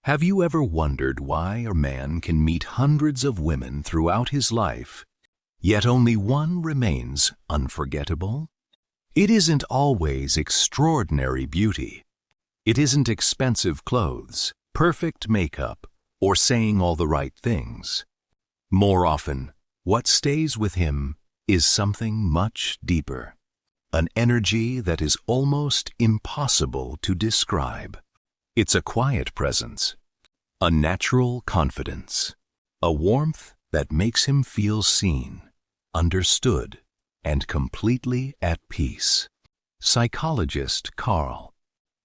Have you ever wondered why a man can meet hundreds of women throughout his life, yet only one remains unforgettable? It isn't always extraordinary beauty. It isn't expensive clothes, perfect makeup, or saying all the right things. More often, what stays with him is something much deeper, an energy that is almost impossible to describe. It's a quiet presence, a natural confidence, a warmth that makes him feel seen, understood, and completely at peace. Psychologist Carl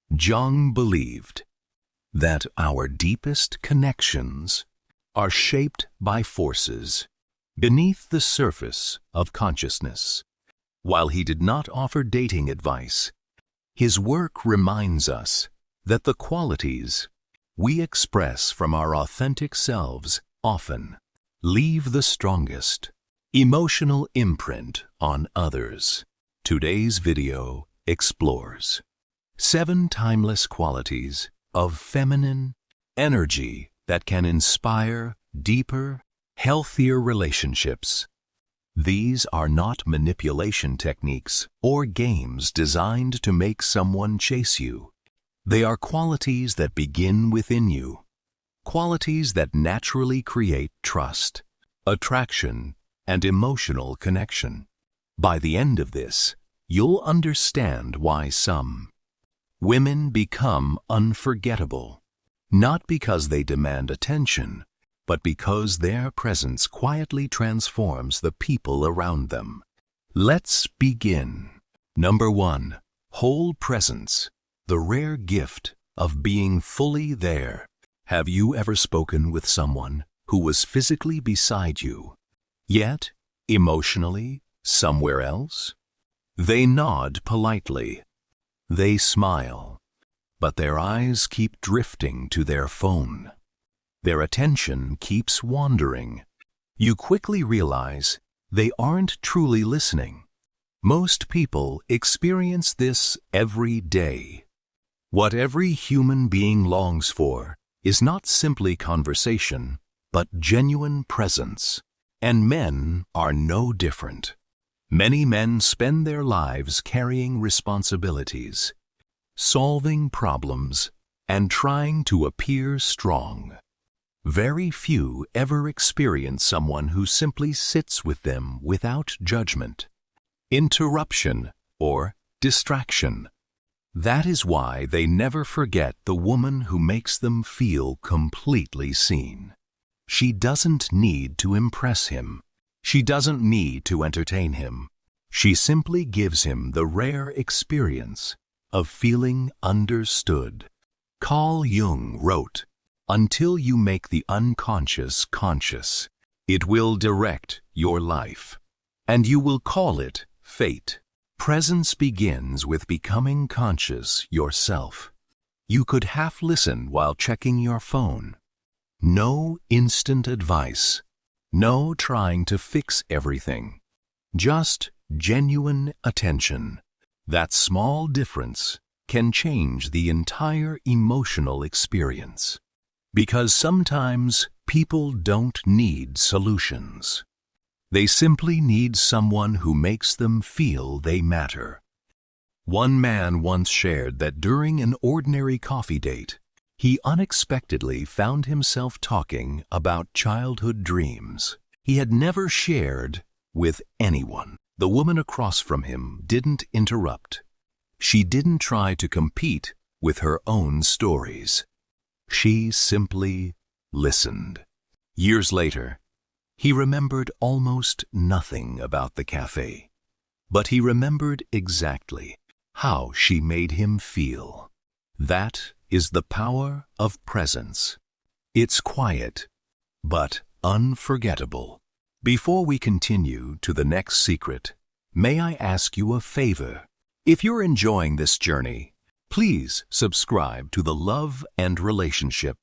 Jung believed that our deepest connections are shaped by forces beneath the surface of consciousness. While he did not offer dating advice, his work reminds us that the qualities we express from our authentic selves often leave the strongest emotional imprint on others. Today's video explores 7 timeless qualities of feminine energy that can inspire deeper, healthier relationships. These are not manipulation techniques or games designed to make someone chase you. They are qualities that begin within you, qualities that naturally create trust, attraction, and emotional connection. By the end of this, you'll understand why some women become unforgettable, not because they demand attention, but because their presence quietly transforms the people around them. Let's begin. Number 1. Whole presence, the rare gift of being fully there. Have you ever spoken with someone who was physically beside you, yet emotionally somewhere else? They nod politely. They smile, but their eyes keep drifting to their phone. Their attention keeps wandering. You quickly realize they aren't truly listening. Most people experience this every day. What every human being longs for is not simply conversation, but genuine presence. And men are no different. Many men spend their lives carrying responsibilities, solving problems, and trying to appear strong. Very few ever experience someone who simply sits with them without judgment, interruption, or distraction. That is why they never forget the woman who makes them feel completely seen. She doesn't need to impress him. She doesn't need to entertain him. She simply gives him the rare experience of feeling understood. Carl Jung wrote, "Until you make the unconscious conscious, it will direct your life, and you will call it fate." Presence begins with becoming conscious yourself. You could half listen while checking your phone. No instant advice. No trying to fix everything. Just genuine attention. That small difference can change the entire emotional experience. Because sometimes people don't need solutions. They simply need someone who makes them feel they matter. One man once shared that during an ordinary coffee date, he unexpectedly found himself talking about childhood dreams he had never shared with anyone. The woman across from him didn't interrupt. She didn't try to compete with her own stories. She simply listened. Years later, he remembered almost nothing about the cafe, but he remembered exactly how she made him feel. That is the power of presence. It's quiet, but unforgettable. Before we continue to the next secret, may I ask you a favor? If you're enjoying this journey, please subscribe to the Love and Relationship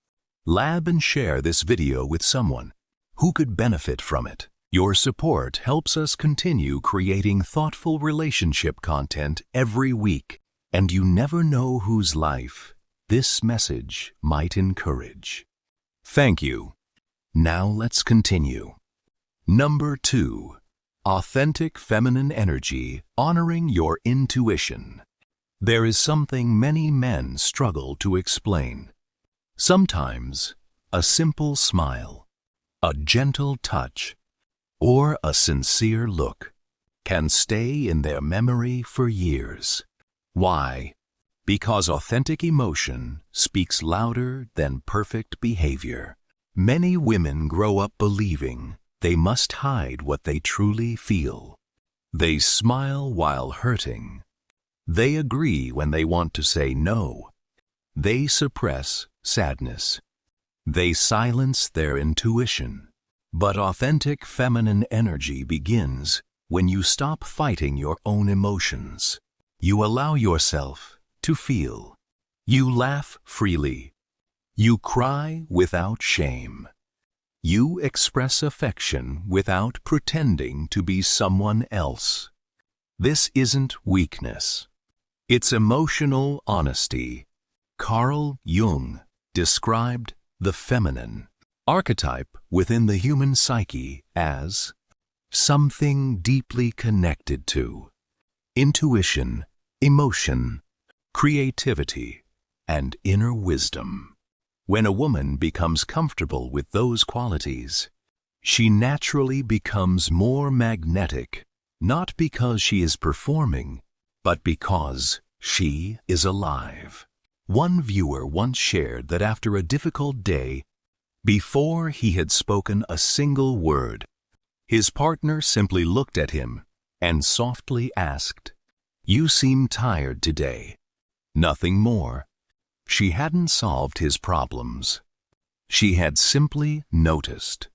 Lab and share this video with someone who could benefit from it. Your support helps us continue creating thoughtful relationship content every week, and you never know whose life this message might encourage. Thank you. Now let's continue. Number 2. Authentic feminine energy, honoring your intuition. There is something many men struggle to explain. Sometimes, a simple smile, a gentle touch, or a sincere look can stay in their memory for years. Why? Because authentic emotion speaks louder than perfect behavior. Many women grow up believing they must hide what they truly feel. They smile while hurting. They agree when they want to say no. They suppress sadness. They silence their intuition. But authentic feminine energy begins when you stop fighting your own emotions. You allow yourself to feel. You laugh freely. You cry without shame. You express affection without pretending to be someone else. This isn't weakness. It's emotional honesty. Carl Jung described the feminine archetype within the human psyche as something deeply connected to intuition, emotion, creativity, and inner wisdom. When a woman becomes comfortable with those qualities, she naturally becomes more magnetic, not because she is performing, but because she is alive. One viewer once shared that after a difficult day, before he had spoken a single word, his partner simply looked at him and softly asked, "You seem tired today." Nothing more. She hadn't solved his problems. She had simply noticed.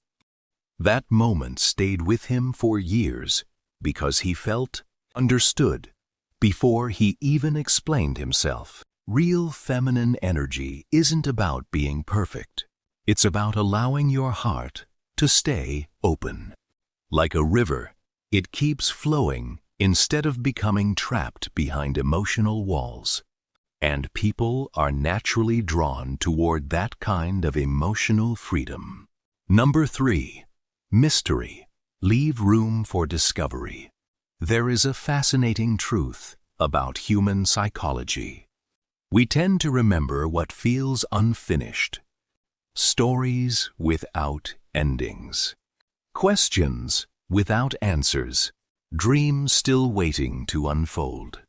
That moment stayed with him for years because he felt understood before he even explained himself. Real feminine energy isn't about being perfect. It's about allowing your heart to stay open. Like a river, it keeps flowing instead of becoming trapped behind emotional walls. And people are naturally drawn toward that kind of emotional freedom. Number 3. Mystery. Leave room for discovery. There is a fascinating truth about human psychology. We tend to remember what feels unfinished. Stories without endings. Questions without answers. Dreams still waiting to unfold.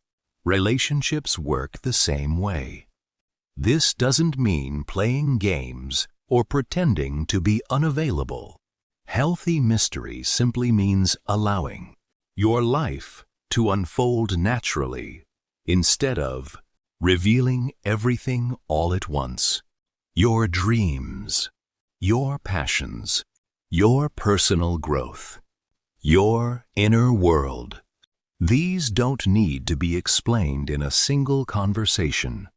Relationships work the same way. This doesn't mean playing games or pretending to be unavailable. Healthy mystery simply means allowing your life to unfold naturally instead of revealing everything all at once. Your dreams, your passions, your personal growth, your inner world. These don't need to be explained in a single conversation.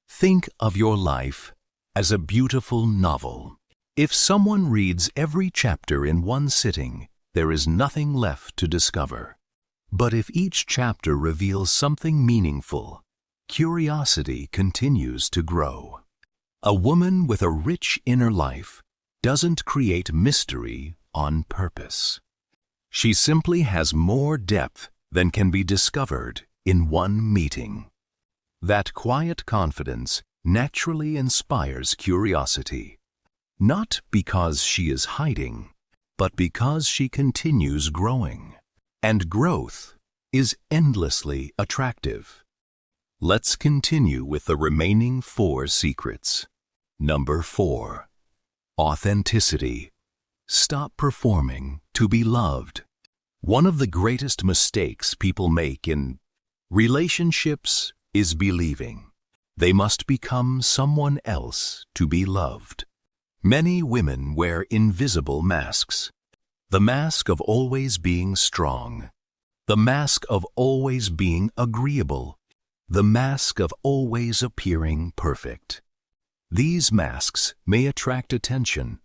Think of your life as a beautiful novel. If someone reads every chapter in one sitting, there is nothing left to discover. But if each chapter reveals something meaningful, curiosity continues to grow. A woman with a rich inner life doesn't create mystery on purpose. She simply has more depth than can be discovered in one meeting. That quiet confidence naturally inspires curiosity, not because she is hiding, but because she continues growing. And growth is endlessly attractive. Let's continue with the remaining 4 secrets. Number 4. Authenticity. Stop performing to be loved. One of the greatest mistakes people make in relationships is believing they must become someone else to be loved. Many women wear invisible masks. The mask of always being strong. The mask of always being agreeable. The mask of always appearing perfect. These masks may attract attention,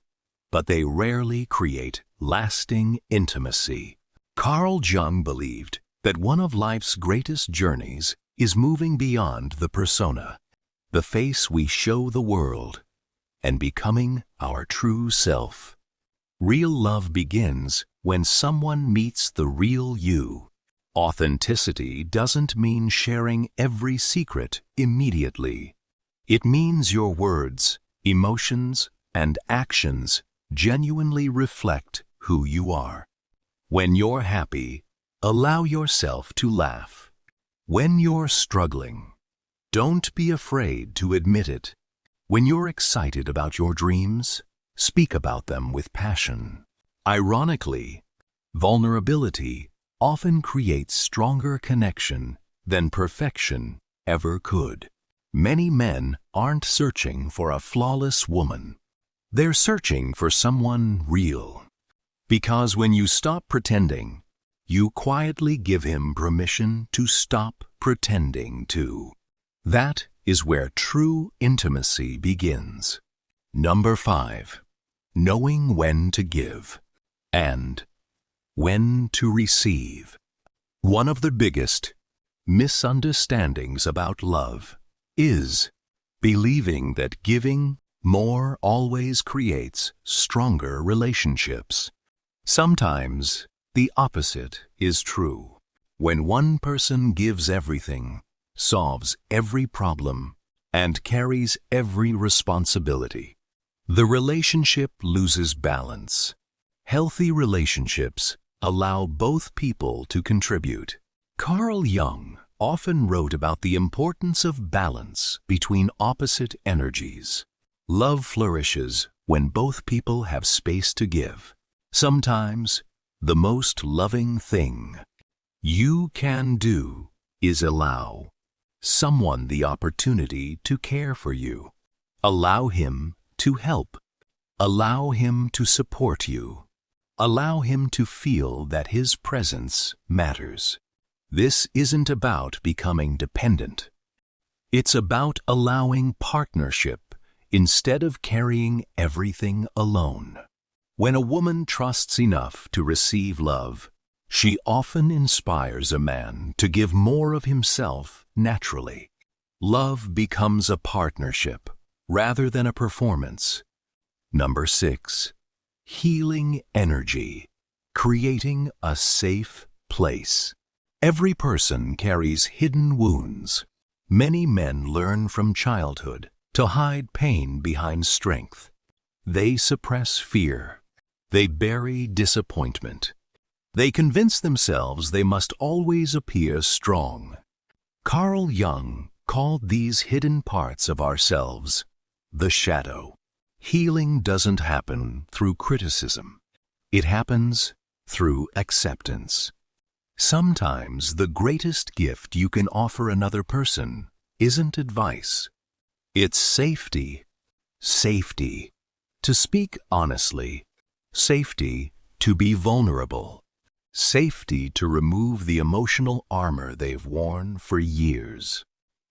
but they rarely create lasting intimacy. Carl Jung believed that one of life's greatest journeys is moving beyond the persona. the face we show the world, and becoming our true self. Real love begins when someone meets the real you. Authenticity doesn't mean sharing every secret immediately. It means your words, emotions, and actions genuinely reflect who you are. When you're happy, allow yourself to laugh. When you're struggling, don't be afraid to admit it. When you're excited about your dreams, speak about them with passion. Ironically, vulnerability often creates stronger connection than perfection ever could. Many men aren't searching for a flawless woman. They're searching for someone real. Because when you stop pretending, you quietly give him permission to stop pretending too. That is where true intimacy begins. Number 5. Knowing when to give and when to receive. One of the biggest misunderstandings about love is believing that giving more always creates stronger relationships. Sometimes the opposite is true. When one person gives everything, solves every problem, and carries every responsibility, the relationship loses balance. Healthy relationships allow both people to contribute. Carl Jung often wrote about the importance of balance between opposite energies. Love flourishes when both people have space to give. Sometimes, the most loving thing you can do is allow someone the opportunity to care for you. Allow him to help. Allow him to support you. Allow him to feel that his presence matters. This isn't about becoming dependent. It's about allowing partnership instead of carrying everything alone. When a woman trusts enough to receive love, she often inspires a man to give more of himself naturally. Love becomes a partnership rather than a performance. Number 6. Healing energy, creating a safe place. Every person carries hidden wounds. Many men learn from childhood to hide pain behind strength. They suppress fear. They bury disappointment. They convince themselves they must always appear strong. Carl Jung called these hidden parts of ourselves the shadow. Healing doesn't happen through criticism. It happens through acceptance. Sometimes the greatest gift you can offer another person isn't advice. It's safety. Safety to speak honestly. Safety to be vulnerable. Safety to remove the emotional armor they've worn for years.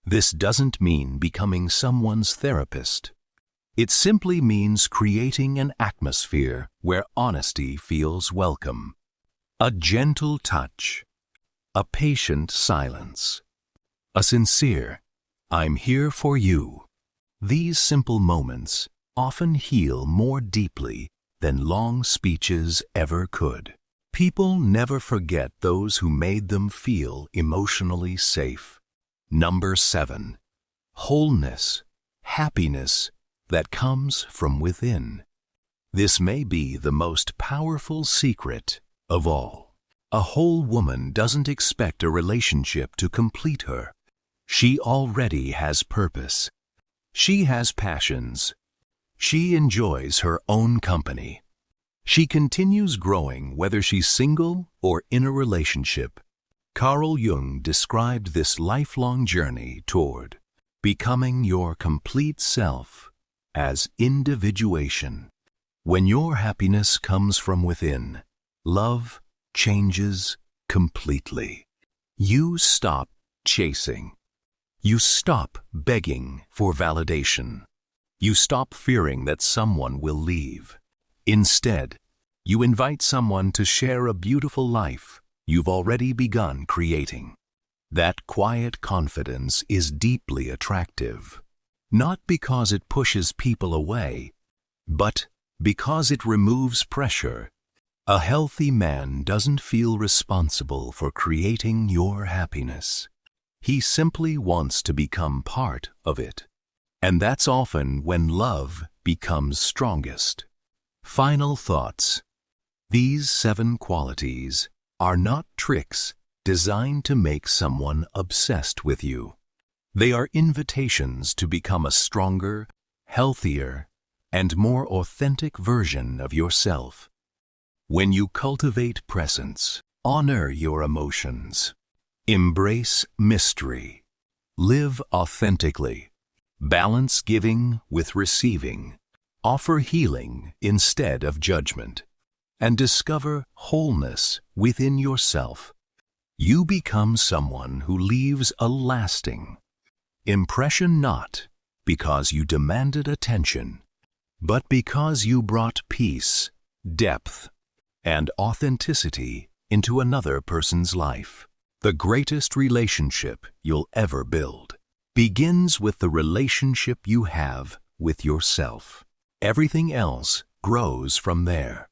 This doesn't mean becoming someone's therapist. It simply means creating an atmosphere where honesty feels welcome. A gentle touch. A patient silence. A sincere, "I'm here for you." These simple moments often heal more deeply than long speeches ever could. People never forget those who made them feel emotionally safe. Number 7. Wholeness, happiness that comes from within. This may be the most powerful secret of all. A whole woman doesn't expect a relationship to complete her. She already has purpose. She has passions. She enjoys her own company. She continues growing whether she's single or in a relationship. Carl Jung described this lifelong journey toward becoming your complete self as individuation. When your happiness comes from within, love changes completely. You stop chasing. You stop begging for validation. You stop fearing that someone will leave. Instead, you invite someone to share a beautiful life you've already begun creating. That quiet confidence is deeply attractive. not because it pushes people away, but because it removes pressure. A healthy man doesn't feel responsible for creating your happiness. He simply wants to become part of it. And that's often when love becomes strongest. Final thoughts. These 7 qualities are not tricks designed to make someone obsessed with you. They are invitations to become a stronger, healthier, and more authentic version of yourself. When you cultivate presence, honor your emotions, embrace mystery, live authentically, balance giving with receiving, offer healing instead of judgment, and discover wholeness within yourself, you become someone who leaves a lasting impression, not because you demanded attention, but because you brought peace, depth, and authenticity into another person's life. The greatest relationship you'll ever build begins with the relationship you have with yourself. Everything else grows from there.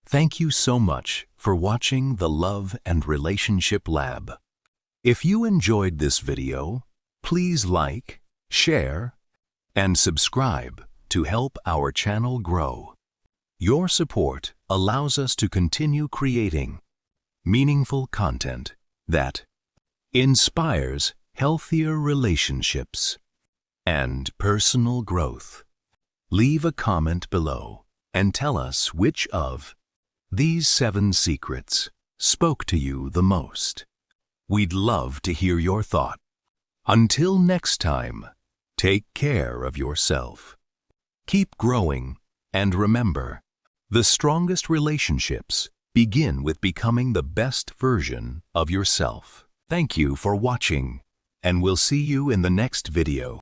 Thank you so much for watching the Love and Relationship Lab. If you enjoyed this video, please like, share, and subscribe to help our channel grow. Your support allows us to continue creating meaningful content that inspires healthier relationships and personal growth. Leave a comment below and tell us which of these 7 secrets spoke to you the most. We'd love to hear your thought. Until next time, take care of yourself. Keep growing, and remember, the strongest relationships begin with becoming the best version of yourself. Thank you for watching, and we'll see you in the next video.